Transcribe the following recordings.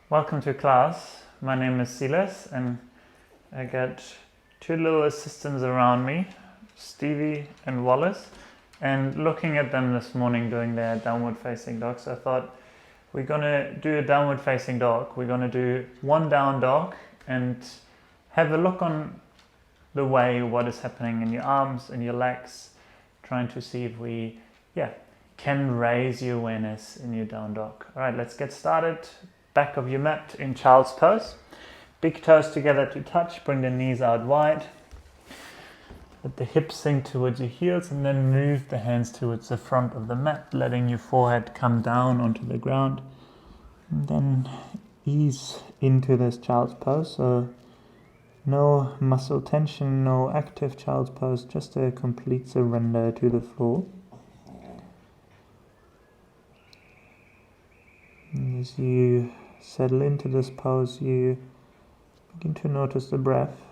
Welcome to class. My name is Silas and I got two little assistants around me, Stevie and Wallace. And looking at them this morning doing their downward facing dog, so I thought we're going to do a downward facing dog. We're going to do one down dog and have a look on the way what is happening in your arms and your legs, trying to see if we can raise your awareness in your down dog. All right, let's get started. Back of your mat in child's pose. Big toes together to touch, bring the knees out wide. Let the hips sink towards your heels and then move the hands towards the front of the mat, letting your forehead come down onto the ground. And then ease into this child's pose. So no muscle tension, no active child's pose, just a complete surrender to the floor. And as you settle into this pose, you begin to notice the breath.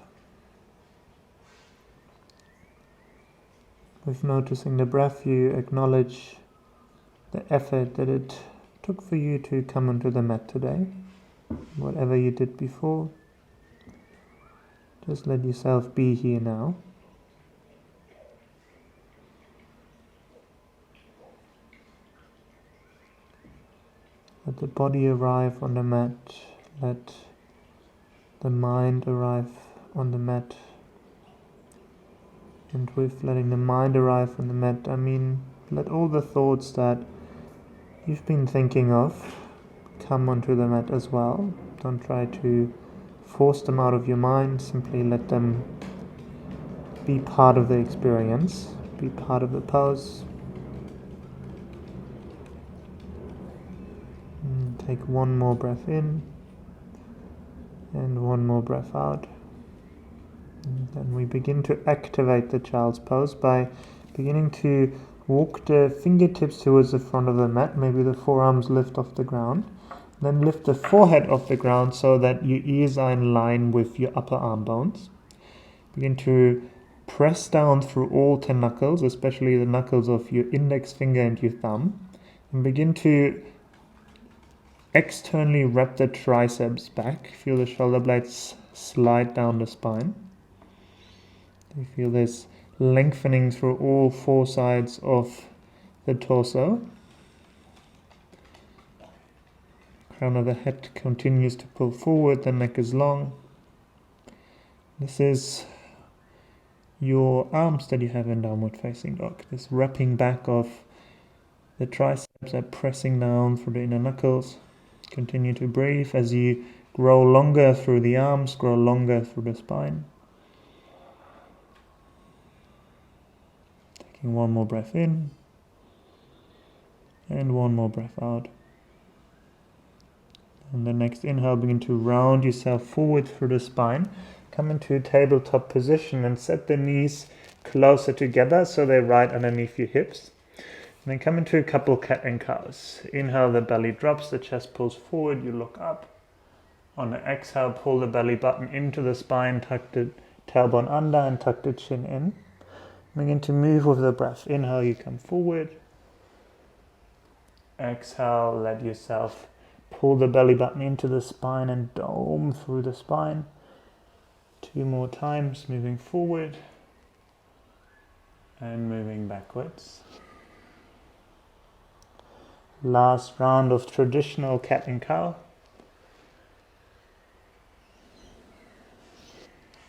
With noticing the breath, you acknowledge the effort that it took for you to come onto the mat today. Whatever you did before, just let yourself be here now. Let the body arrive on the mat. Let the mind arrive on the mat. And with letting the mind arrive on the mat, I mean, let all the thoughts that you've been thinking of come onto the mat as well. Don't try to force them out of your mind. Simply let them be part of the experience, be part of the pose. Take one more breath in and one more breath out. And then we begin to activate the child's pose by beginning to walk the fingertips towards the front of the mat. Maybe the forearms lift off the ground. Then lift the forehead off the ground so that your ears are in line with your upper arm bones. Begin to press down through all 10 knuckles, especially the knuckles of your index finger and your thumb. And begin to externally wrap the triceps back. Feel the shoulder blades slide down the spine. You feel this lengthening through all four sides of the torso. Crown of the head continues to pull forward, the neck is long. This is your arms that you have in downward facing dog. This wrapping back of the triceps are pressing down through the inner knuckles. Continue to breathe as you grow longer through the arms, grow longer through the spine. Taking one more breath in and one more breath out. And the next inhale, begin to round yourself forward through the spine. Come into a tabletop position and set the knees closer together so they're right underneath your hips. And then come into a couple cat and cows. Inhale, the belly drops, the chest pulls forward, you look up. On the exhale, pull the belly button into the spine, tuck the tailbone under and tuck the chin in. Begin to move with the breath. Inhale, you come forward. Exhale, let yourself pull the belly button into the spine and dome through the spine. 2 more times, moving forward and moving backwards. Last round of traditional cat and cow.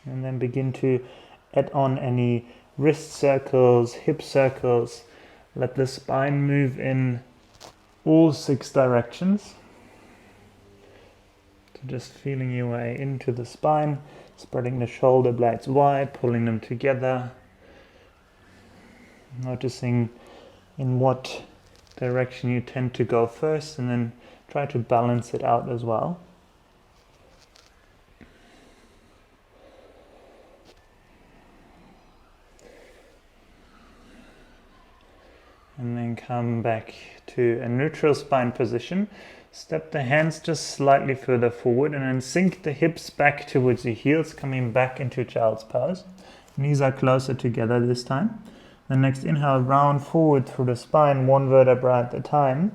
And then begin to add on any wrist circles, hip circles. Let the spine move in all 6 directions. So just feeling your way into the spine, spreading the shoulder blades wide, pulling them together. Noticing in what direction you tend to go first, and then try to balance it out as well. And then come back to a neutral spine position. Step the hands just slightly further forward and then sink the hips back towards the heels, coming back into child's pose. Knees are closer together this time. The next inhale, round forward through the spine, one vertebra at a time.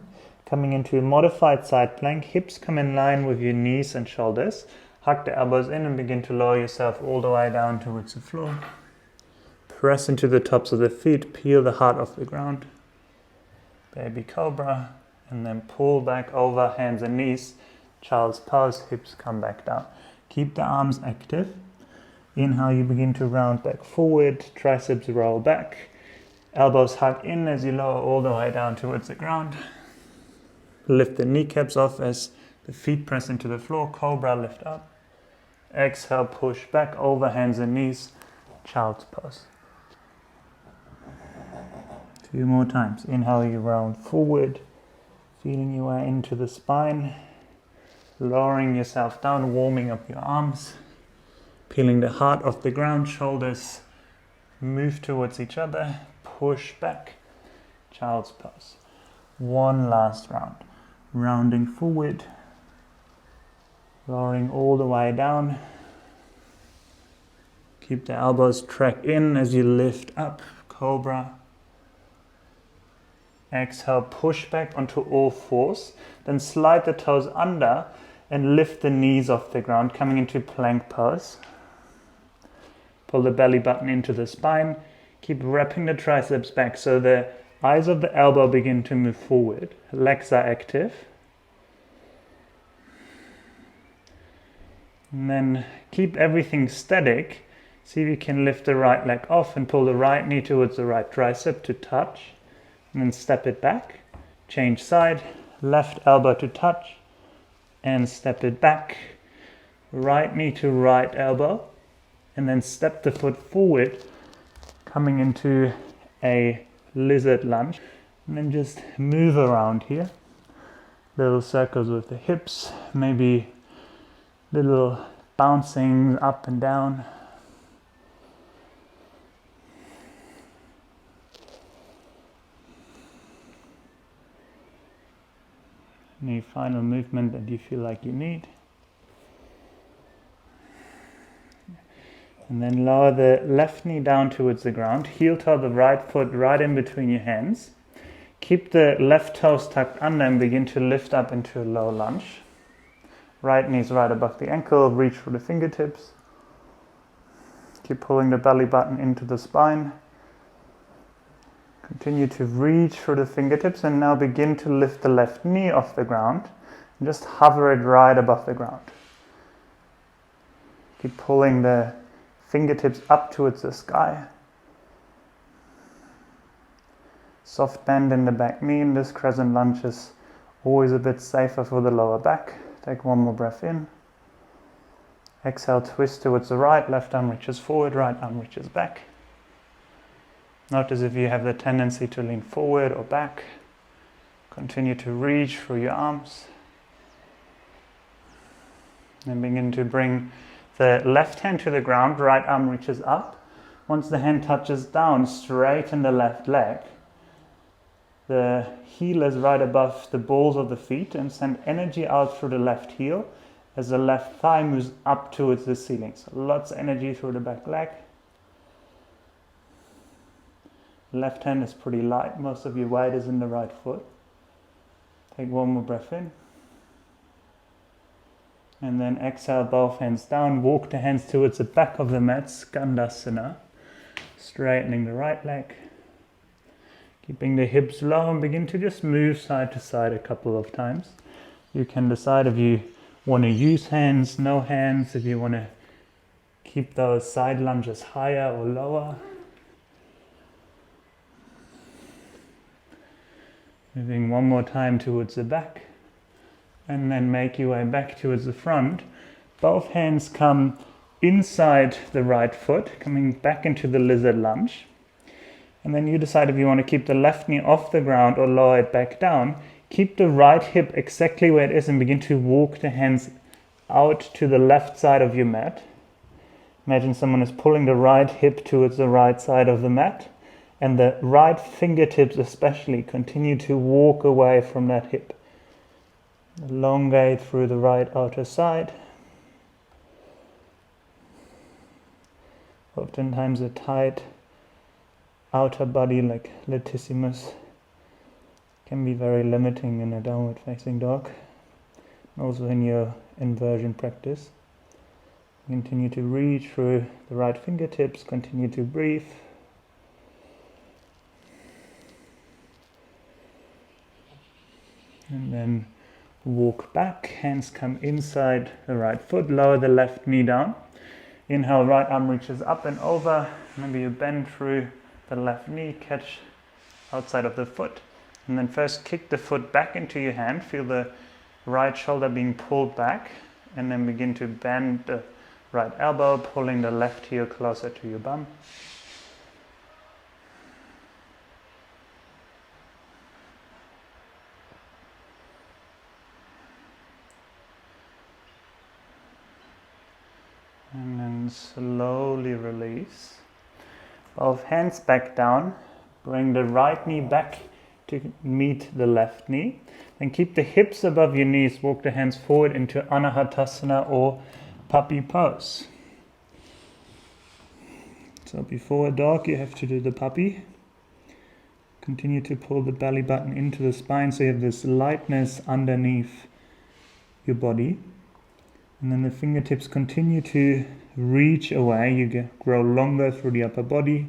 Coming into a modified side plank, hips come in line with your knees and shoulders. Hug the elbows in and begin to lower yourself all the way down towards the floor. Press into the tops of the feet, peel the heart off the ground. Baby cobra, and then pull back over, hands and knees. Child's pose, hips come back down. Keep the arms active. Inhale, you begin to round back forward, triceps roll back. Elbows hug in as you lower all the way down towards the ground. Lift the kneecaps off as the feet press into the floor. Cobra, lift up. Exhale, push back over, hands and knees. Child's pose. Few more times. Inhale, you round forward, feeling your way into the spine. Lowering yourself down, warming up your arms. Peeling the heart off the ground, shoulders move towards each other. Push back. Child's pose. One last round. Rounding forward, lowering all the way down. Keep the elbows track in as you lift up, cobra. Exhale, push back onto all fours, then slide the toes under and lift the knees off the ground, coming into plank pose. Pull the belly button into the spine. Keep wrapping the triceps back so the eyes of the elbow begin to move forward. Legs are active. And then keep everything static. See if you can lift the right leg off and pull the right knee towards the right tricep to touch. And then step it back. Change side. Left elbow to touch. And step it back. Right knee to right elbow. And then step the foot forward, coming into a lizard lunge, and then just move around here. Little circles with the hips, maybe little bouncing up and down. Any final movement that you feel like you need. And then lower the left knee down towards the ground. Heel toe the right foot right in between your hands. Keep the left toes tucked under and begin to lift up into a low lunge. Right knee's right above the ankle. Reach for the fingertips. Keep pulling the belly button into the spine. Continue to reach for the fingertips and now begin to lift the left knee off the ground. And just hover it right above the ground. Keep pulling the fingertips up towards the sky. Soft bend in the back knee in this crescent lunge is always a bit safer for the lower back. Take one more breath in. Exhale, twist towards the right. Left arm reaches forward, right arm reaches back. Notice if you have the tendency to lean forward or back. Continue to reach for your arms. And begin to bring the left hand to the ground, right arm reaches up. Once the hand touches down, straighten the left leg. The heel is right above the balls of the feet and send energy out through the left heel as the left thigh moves up towards the ceiling. So lots of energy through the back leg. Left hand is pretty light. Most of your weight is in the right foot. Take one more breath in. And then exhale, both hands down. Walk the hands towards the back of the mat, Skandasana. Straightening the right leg. Keeping the hips low and begin to just move side to side a couple of times. You can decide if you want to use hands, no hands, if you want to keep those side lunges higher or lower. Moving one more time towards the back. And then make your way back towards the front. Both hands come inside the right foot, coming back into the lizard lunge. And then you decide if you want to keep the left knee off the ground or lower it back down. Keep the right hip exactly where it is and begin to walk the hands out to the left side of your mat. Imagine someone is pulling the right hip towards the right side of the mat. And the right fingertips especially continue to walk away from that hip. Elongate through the right outer side. Oftentimes a tight outer body like latissimus can be very limiting in a downward facing dog, also in your inversion practice. Continue to reach through the right fingertips, continue to breathe. And then walk back, hands come inside the right foot, lower the left knee down. Inhale, right arm reaches up and over. Maybe you bend through the left knee, catch outside of the foot. And then first kick the foot back into your hand, feel the right shoulder being pulled back, and then begin to bend the right elbow, pulling the left heel closer to your bum. And then slowly release. Both hands back down. Bring the right knee back to meet the left knee. Then keep the hips above your knees. Walk the hands forward into Anahatasana or puppy pose. So before a dog, you have to do the puppy. Continue to pull the belly button into the spine so you have this lightness underneath your body. And then the fingertips continue to reach away. You grow longer through the upper body.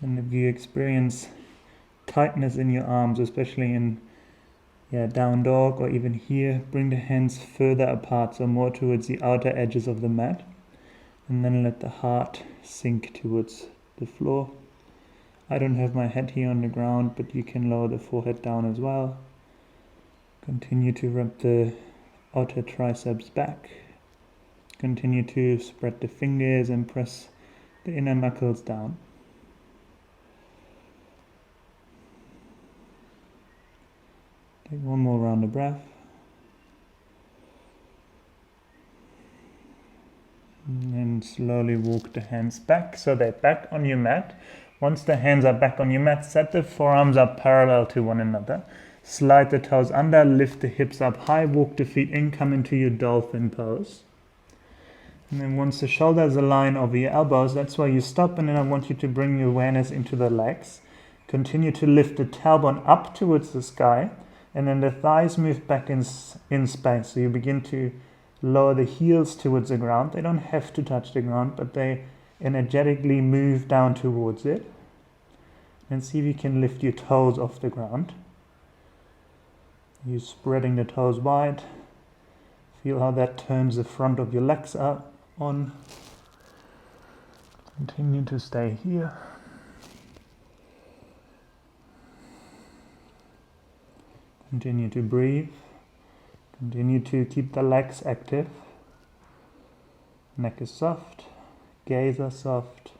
And if you experience tightness in your arms, especially in down dog or even here, bring the hands further apart, so more towards the outer edges of the mat. And then let the heart sink towards the floor. I don't have my head here on the ground, but you can lower the forehead down as well. Continue to rub the outer triceps back. Continue to spread the fingers and press the inner knuckles down. Take one more round of breath. And then slowly walk the hands back so they're back on your mat. Once the hands are back on your mat, set the forearms up parallel to one another. Slide the toes under, lift the hips up high, walk the feet in, come into your dolphin pose. And then once the shoulders align over your elbows, that's why you stop, and then I want you to bring your awareness into the legs. Continue to lift the tailbone up towards the sky, and then the thighs move back in space. So you begin to lower the heels towards the ground. They don't have to touch the ground, but they energetically move down towards it. And see if you can lift your toes off the ground. You're spreading the toes wide. Feel how that turns the front of your legs up on. Continue to stay here. Continue to breathe. Continue to keep the legs active. Neck is soft. Gaze are soft.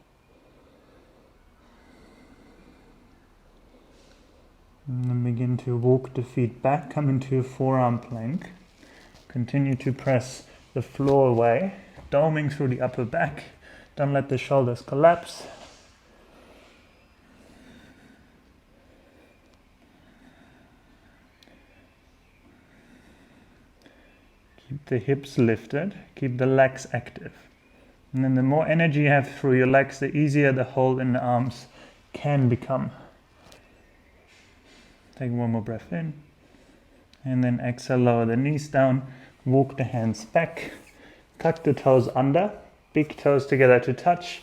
And then begin to walk the feet back, come into a forearm plank. Continue to press the floor away, doming through the upper back. Don't let the shoulders collapse. Keep the hips lifted, keep the legs active. And then the more energy you have through your legs, the easier the hold in the arms can become. Take one more breath in. And then exhale, lower the knees down, walk the hands back, tuck the toes under, big toes together to touch,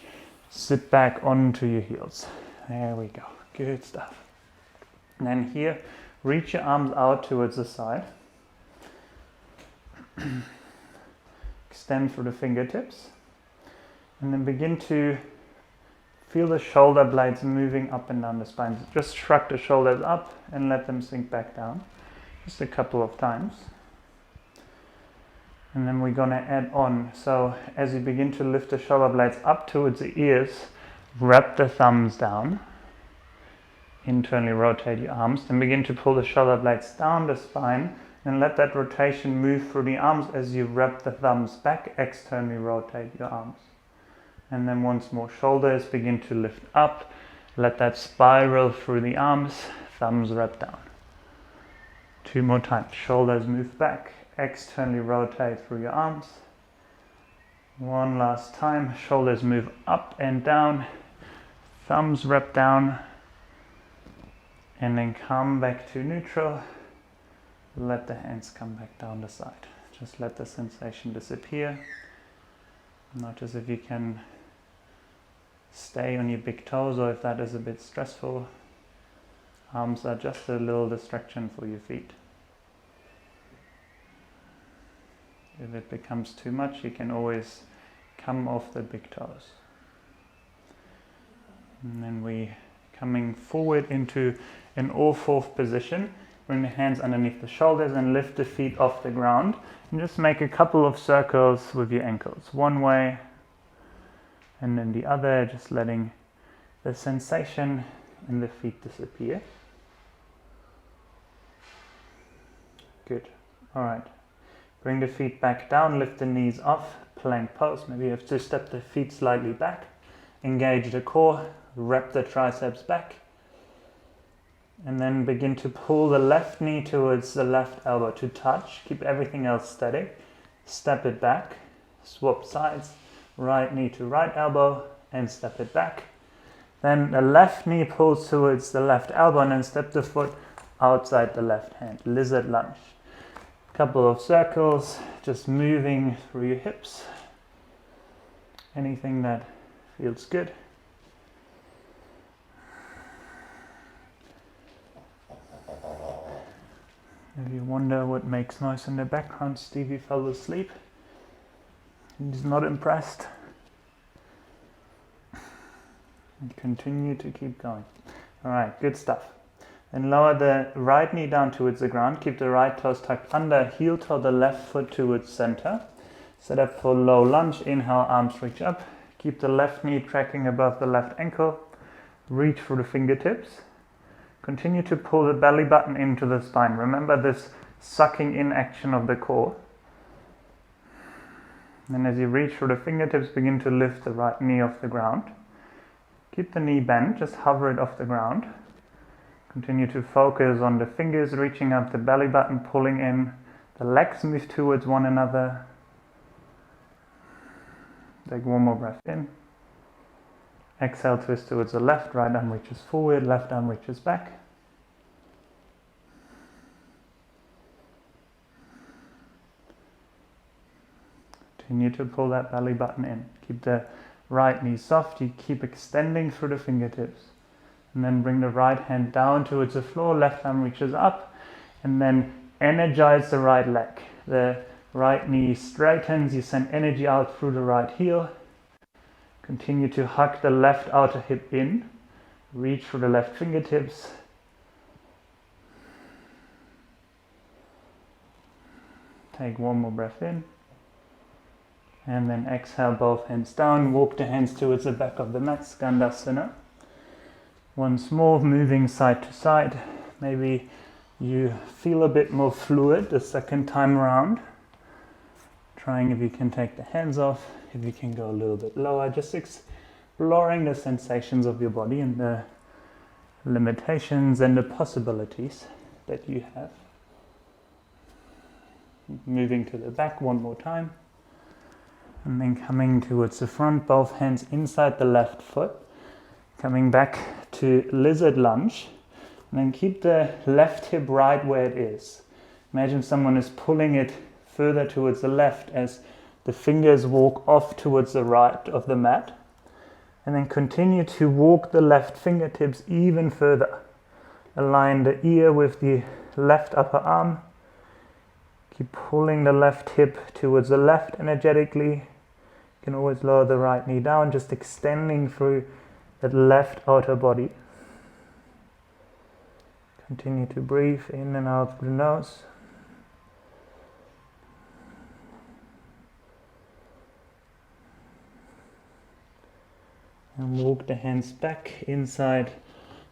sit back onto your heels. There we go, good stuff. And then here, reach your arms out towards the side. Extend through the fingertips. And then begin to feel the shoulder blades moving up and down the spine. Just shrug the shoulders up and let them sink back down. Just a couple of times. And then we're going to add on. So as you begin to lift the shoulder blades up towards the ears, wrap the thumbs down. Internally rotate your arms. Then begin to pull the shoulder blades down the spine. And let that rotation move through the arms as you wrap the thumbs back. Externally rotate your arms. And then once more, shoulders begin to lift up. Let that spiral through the arms. Thumbs wrap down. Two more times. Shoulders move back. Externally rotate through your arms. One last time. Shoulders move up and down. Thumbs wrap down. And then come back to neutral. Let the hands come back down the side. Just let the sensation disappear. Notice if you can stay on your big toes, or if that is a bit stressful. Arms are just a little distraction for your feet. If it becomes too much, you can always come off the big toes. And then we coming forward into an all-fourth position. Bring the hands underneath the shoulders and lift the feet off the ground. And just make a couple of circles with your ankles. One way and then the other, just letting the sensation in the feet disappear. Good. All right. Bring the feet back down, lift the knees off, plank pose. Maybe you have to step the feet slightly back. Engage the core, wrap the triceps back. And then begin to pull the left knee towards the left elbow to touch. Keep everything else static. Step it back. Swap sides. Right knee to right elbow and step it back. Then the left knee pulls towards the left elbow and then step the foot outside the left hand. Lizard lunge. Couple of circles, just moving through your hips. Anything that feels good. If you wonder what makes noise in the background, Stevie fell asleep. He's not impressed. And continue to keep going. All right, good stuff. And lower the right knee down towards the ground. Keep the right toes tucked under, heel toe the left foot towards center. Set up for low lunge. Inhale, arms reach up. Keep the left knee tracking above the left ankle. Reach for the fingertips. Continue to pull the belly button into the spine. Remember this sucking in action of the core. And as you reach for the fingertips, begin to lift the right knee off the ground. Keep the knee bent, just hover it off the ground. Continue to focus on the fingers reaching up, the belly button pulling in, the legs move towards one another. Take one more breath in. Exhale, twist towards the left, right arm reaches forward, left arm reaches back. Continue to pull that belly button in. Keep the right knee soft, you keep extending through the fingertips. And then bring the right hand down towards the floor, left arm reaches up, and then energize the right leg. The right knee straightens, you send energy out through the right heel. Continue to hug the left outer hip in, reach for the left fingertips. Take one more breath in. And then exhale, both hands down, walk the hands towards the back of the mat, Skandasana. Once more, moving side to side. Maybe you feel a bit more fluid the second time around. Trying if you can take the hands off, if you can go a little bit lower, just exploring the sensations of your body and the limitations and the possibilities that you have. Moving to the back one more time. And then coming towards the front, both hands inside the left foot. Coming back to lizard lunge. And then keep the left hip right where it is. Imagine someone is pulling it further towards the left as the fingers walk off towards the right of the mat. And then continue to walk the left fingertips even further. Align the ear with the left upper arm. Keep pulling the left hip towards the left energetically. You can always lower the right knee down, just extending through that left outer body. Continue to breathe in and out through the nose. And walk the hands back inside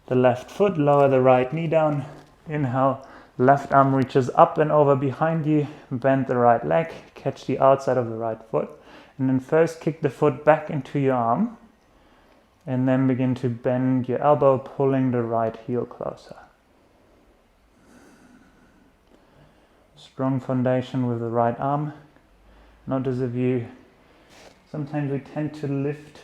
the left foot, lower the right knee down. Inhale, left arm reaches up and over behind you, bend the right leg, catch the outside of the right foot. And then first kick the foot back into your arm. And then begin to bend your elbow, pulling the right heel closer. Strong foundation with the right arm. Notice if you, sometimes we tend to lift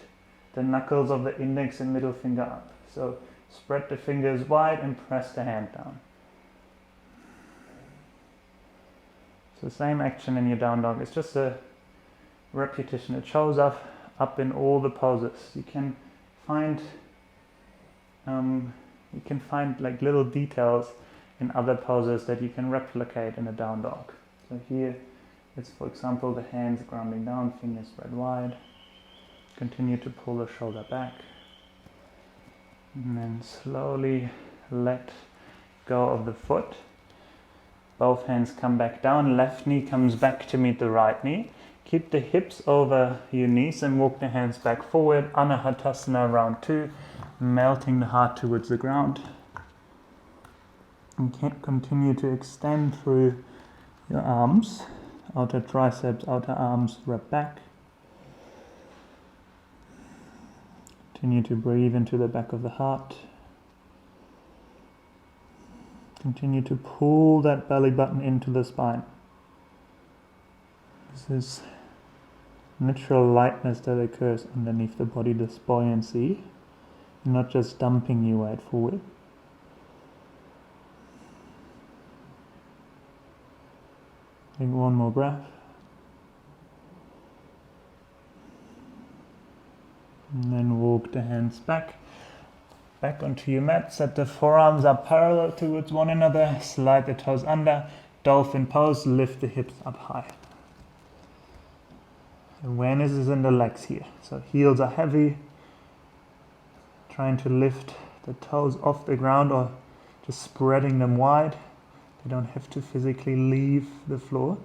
the knuckles of the index and middle finger up. So Spread the fingers wide and press the hand down. So same action in your down dog. It's just a repetition. It shows up in all the poses. You can find like little details in other poses that you can replicate in a down dog. So here it's, for example, the hands grounding down, fingers spread wide. Continue to pull the shoulder back. And then slowly let go of the foot. Both hands come back down. Left knee comes back to meet the right knee. Keep the hips over your knees and walk the hands back forward. Anahatasana round 2. Melting the heart towards the ground. And continue to extend through your arms. Outer triceps, outer arms, wrap back. Continue to breathe into the back of the heart. Continue to pull that belly button into the spine. This is natural lightness that occurs underneath the body, this buoyancy, not just dumping your weight forward. Take one more breath. And then walk the hands back onto your mat. Set the forearms up parallel towards one another. Slide the toes under. Dolphin pose. Lift the hips up high. Awareness is in the legs here. So heels are heavy. Trying to lift the toes off the ground or just spreading them wide. They don't have to physically leave the floor.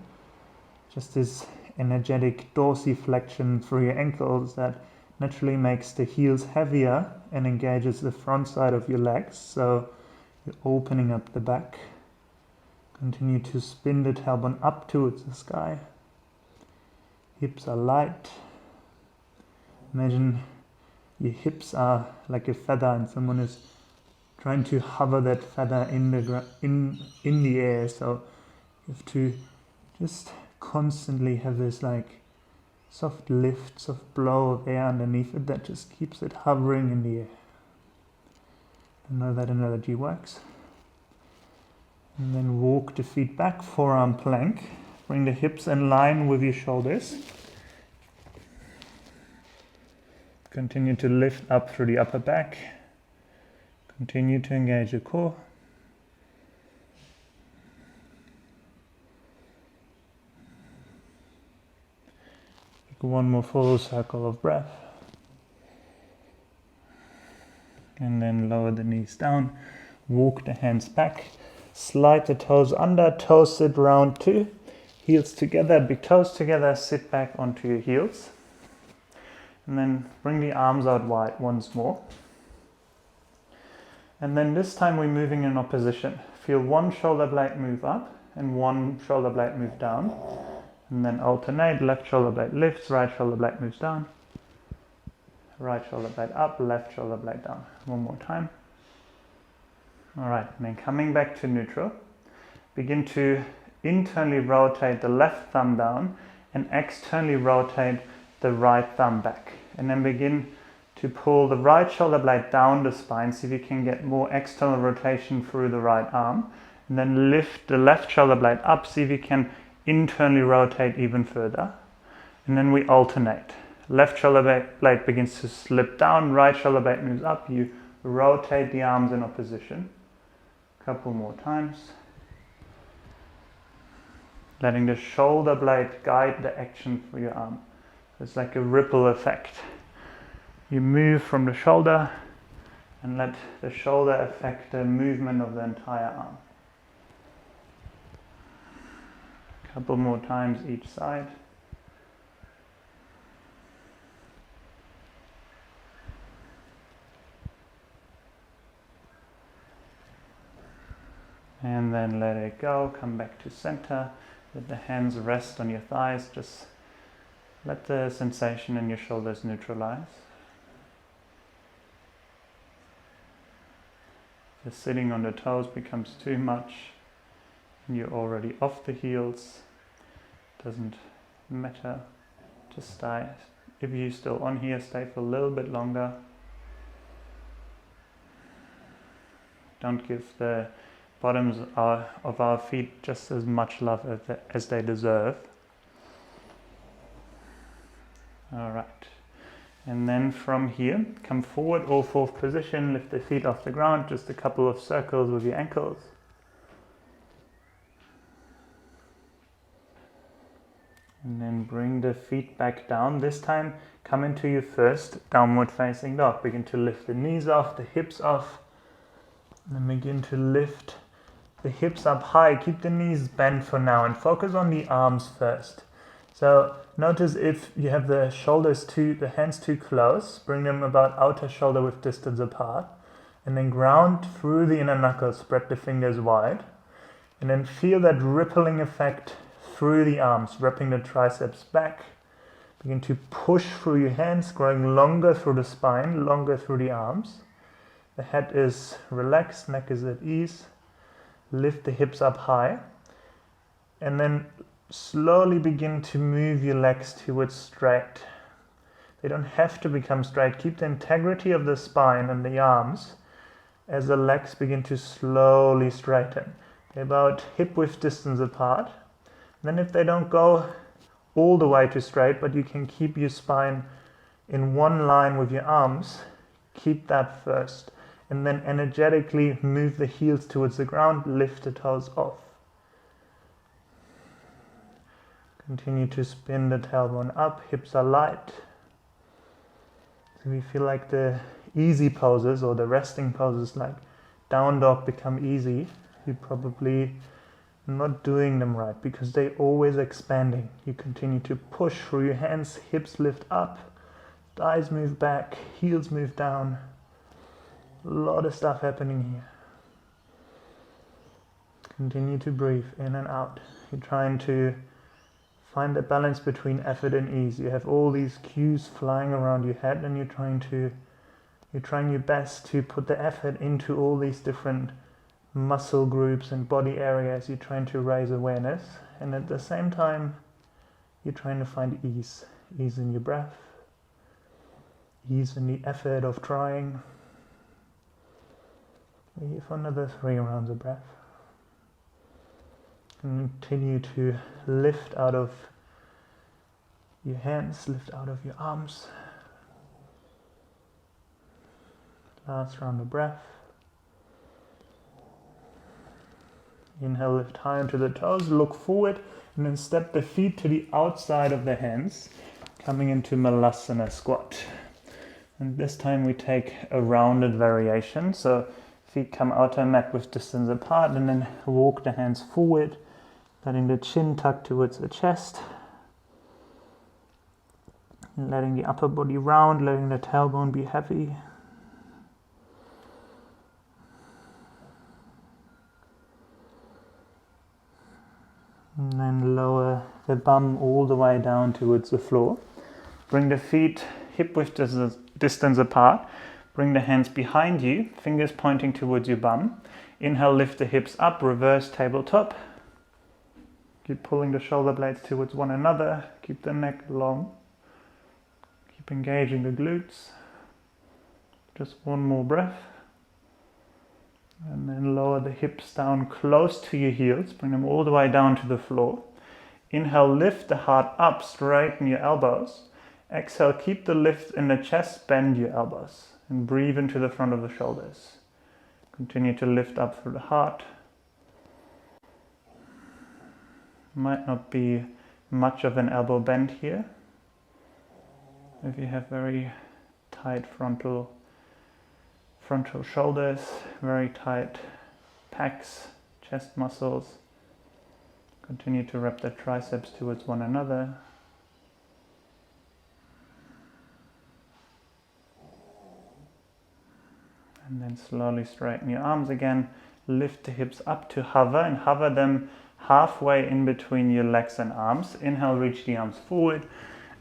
Just this energetic dorsiflexion through your ankles that naturally makes the heels heavier and engages the front side of your legs. So you're opening up the back. Continue to spin the tailbone up towards the sky. Hips are light. Imagine your hips are like a feather and someone is trying to hover that feather in the air. So you have to just constantly have this like soft lift, soft blow of air underneath it that just keeps it hovering in the air. I know that analogy works. And then walk the feet back, forearm plank. Bring the hips in line with your shoulders. Continue to lift up through the upper back. Continue to engage your core. Take one more full circle of breath. And then lower the knees down. Walk the hands back. Slide the toes under. Toes sit round 2. Heels together, big toes together, sit back onto your heels. And then bring the arms out wide once more. And then this time we're moving in opposition. Feel one shoulder blade move up and one shoulder blade move down. And then alternate, left shoulder blade lifts, right shoulder blade moves down. Right shoulder blade up, left shoulder blade down. One more time. All right, and then coming back to neutral, begin to internally rotate the left thumb down and externally rotate the right thumb back. And then begin to pull the right shoulder blade down the spine, see if you can get more external rotation through the right arm. And then lift the left shoulder blade up, see if you can internally rotate even further. And then we alternate. Left shoulder blade begins to slip down, right shoulder blade moves up, you rotate the arms in opposition. A couple more times. Letting the shoulder blade guide the action for your arm. It's like a ripple effect. You move from the shoulder and let the shoulder affect the movement of the entire arm. A couple more times each side. And then let it go, come back to center. Let the hands rest on your thighs. Just let the sensation in your shoulders neutralize. If sitting on the toes becomes too much and you're already off the heels, doesn't matter. Just stay. If you're still on here, stay for a little bit longer. don't give the bottoms of our feet just as much love as they deserve. All right. And then from here, come forward, all fourth position, lift the feet off the ground, just a couple of circles with your ankles. And then bring the feet back down. This time, come into your first downward facing dog. Begin to lift the knees off, the hips off. And then begin to lift the hips up high. Keep the knees bent for now and focus on the arms first. So notice if you have the hands too close, bring them about outer shoulder width distance apart. And then ground through the inner knuckles, spread the fingers wide. And then feel that rippling effect through the arms, wrapping the triceps back. Begin to push through your hands, growing longer through the spine, longer through the arms. The head is relaxed, neck is at ease. Lift the hips up high. And then slowly begin to move your legs towards straight. They don't have to become straight. Keep the integrity of the spine and the arms as the legs begin to slowly straighten. They're about hip width distance apart. Then if they don't go all the way to straight, but you can keep your spine in one line with your arms, keep that first. And then energetically move the heels towards the ground, lift the toes off. Continue to spin the tailbone up, hips are light. So we feel like the easy poses or the resting poses like down dog become easy, you probably not doing them right because they're always expanding. You continue to push through your hands, hips lift up, thighs move back, heels move down. A lot of stuff happening here. Continue to breathe in and out. You're trying to find a balance between effort and ease. You have all these cues flying around your head and you're trying your best to put the effort into all these different muscle groups and body areas. You're trying to raise awareness, and at the same time you're trying to find ease in your breath, ease in the effort of trying. We're here for another 3 rounds of breath. Continue to lift out of your hands, lift out of your arms. Last round of breath. Inhale, lift high onto the toes, look forward, and then step the feet to the outside of the hands, coming into Malasana squat. And this time we take a rounded variation. So feet come outer mat with distance apart, and then walk the hands forward, letting the chin tuck towards the chest. And letting the upper body round, letting the tailbone be heavy. And then lower the bum all the way down towards the floor. Bring the feet hip width distance apart. Bring the hands behind you, fingers pointing towards your bum. Inhale, lift the hips up, reverse tabletop. Keep pulling the shoulder blades towards one another. Keep the neck long. Keep engaging the glutes. Just one more breath. And then lower the hips down close to your heels. Bring them all the way down to the floor. Inhale, lift the heart up, straighten your elbows. Exhale, keep the lift in the chest, bend your elbows. And breathe into the front of the shoulders. Continue to lift up through the heart. Might not be much of an elbow bend here. If you have very tight frontal shoulders, very tight pecs, chest muscles. Continue to wrap the triceps towards one another. And then slowly straighten your arms again. Lift the hips up to hover and hover them halfway in between your legs and arms. Inhale, reach the arms forward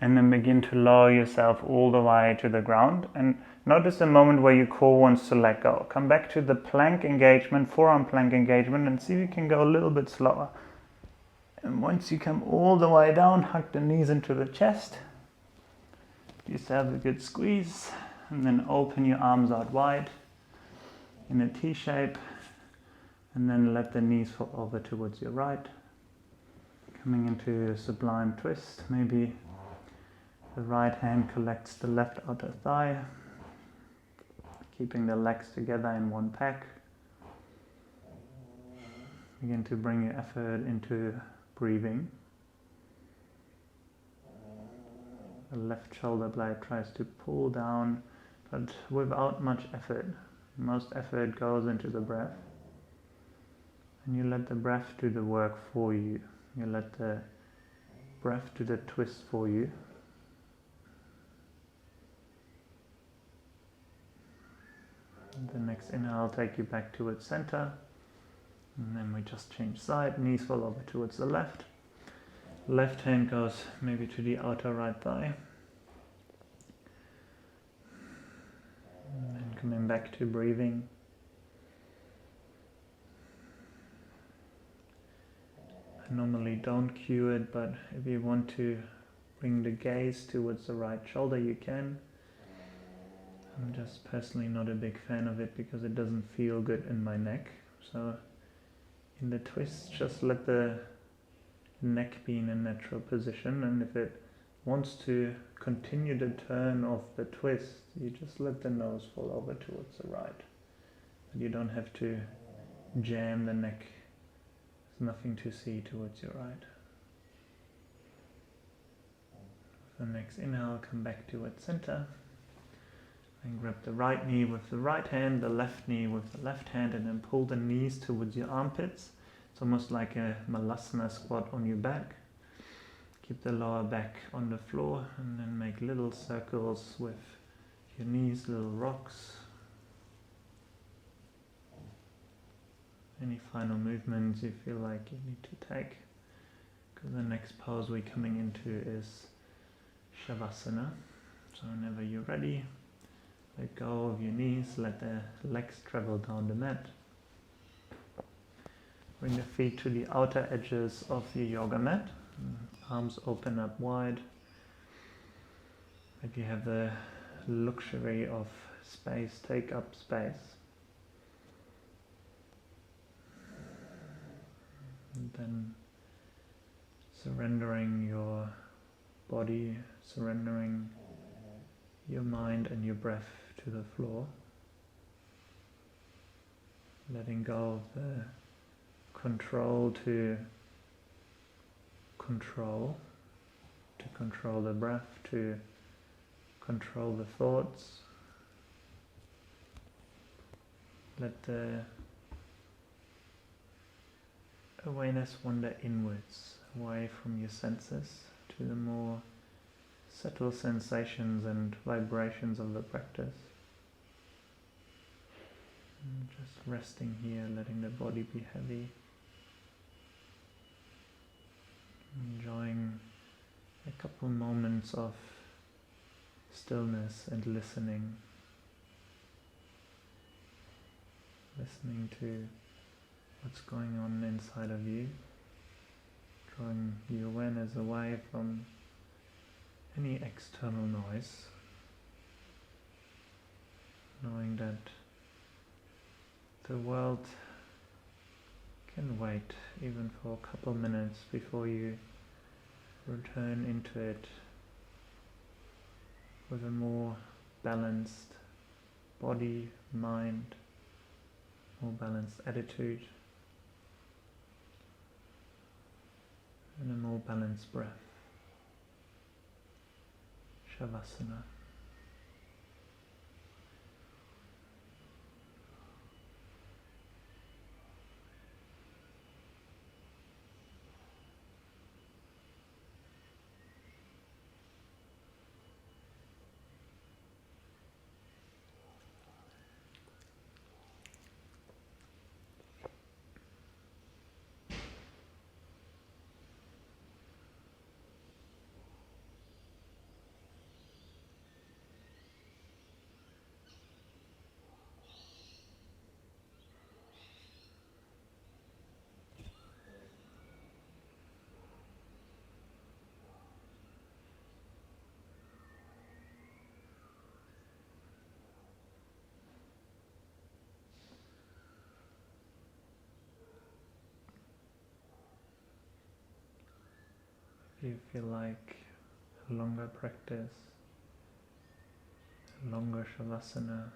and then begin to lower yourself all the way to the ground. And notice the moment where your core wants to let go. Come back to the plank engagement, forearm plank engagement, and see if you can go a little bit slower. And once you come all the way down, hug the knees into the chest. Give yourself a good squeeze and then open your arms out wide. in a T shape, and then let the knees fall over towards your right. Coming into a sublime twist, maybe the right hand collects the left outer thigh, keeping the legs together in one pack. Begin to bring your effort into breathing. The left shoulder blade tries to pull down, but without much effort. Most effort goes into the breath. And you let the breath do the work for you. You let the breath do the twist for you. And the next inhale, take you back towards center. And then we just change side, knees fall over towards the left. Left hand goes maybe to the outer right thigh. And then coming back to breathing. I normally don't cue it, but if you want to bring the gaze towards the right shoulder, you can. I'm just personally not a big fan of it because it doesn't feel good in my neck. So in the twist, just let the neck be in a natural position, and if it wants to continue the turn of the twist, you just let the nose fall over towards the right. But you don't have to jam the neck. There's nothing to see towards your right. With the next inhale, come back towards center. And grab the right knee with the right hand, the left knee with the left hand, and then pull the knees towards your armpits. It's almost like a malasana squat on your back. Keep the lower back on the floor, and then make little circles with your knees, little rocks. Any final movements you feel like you need to take. Because the next pose we're coming into is Shavasana. So whenever you're ready, let go of your knees, let the legs travel down the mat. Bring the feet to the outer edges of your yoga mat. Arms open up wide. If you have the luxury of space, take up space. And then surrendering your body, surrendering your mind and your breath to the floor. Letting go of the control to control the breath, to control the thoughts. Let the awareness wander inwards, away from your senses, to the more subtle sensations and vibrations of the practice. And just resting here, letting the body be heavy. Enjoying a couple moments of stillness and listening. Listening to what's going on inside of you. Drawing your awareness away from any external noise. Knowing that the world can wait even for a couple minutes before you return into it with a more balanced body, mind, more balanced attitude, and a more balanced breath. Shavasana. If you feel like a longer practice, a longer Shavasana,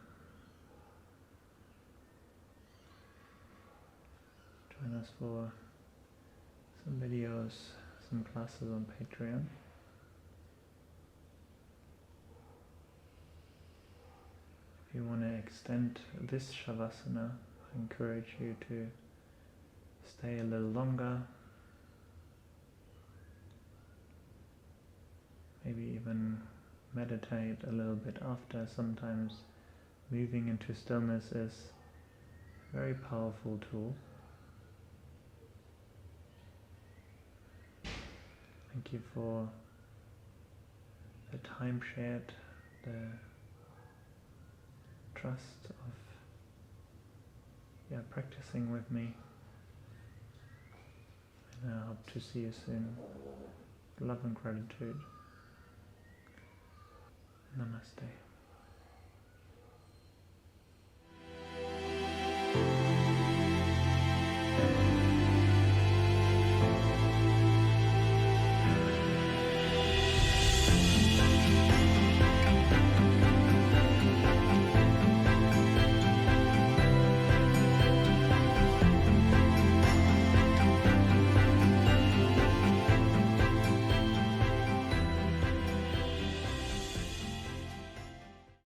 join us for some videos, some classes on Patreon. If you want to extend this Shavasana, I encourage you to stay a little longer, maybe even meditate a little bit after. Sometimes moving into stillness is a very powerful tool. Thank you for the time shared, the trust of practicing with me. And I hope to see you soon. Love and gratitude. Namaste.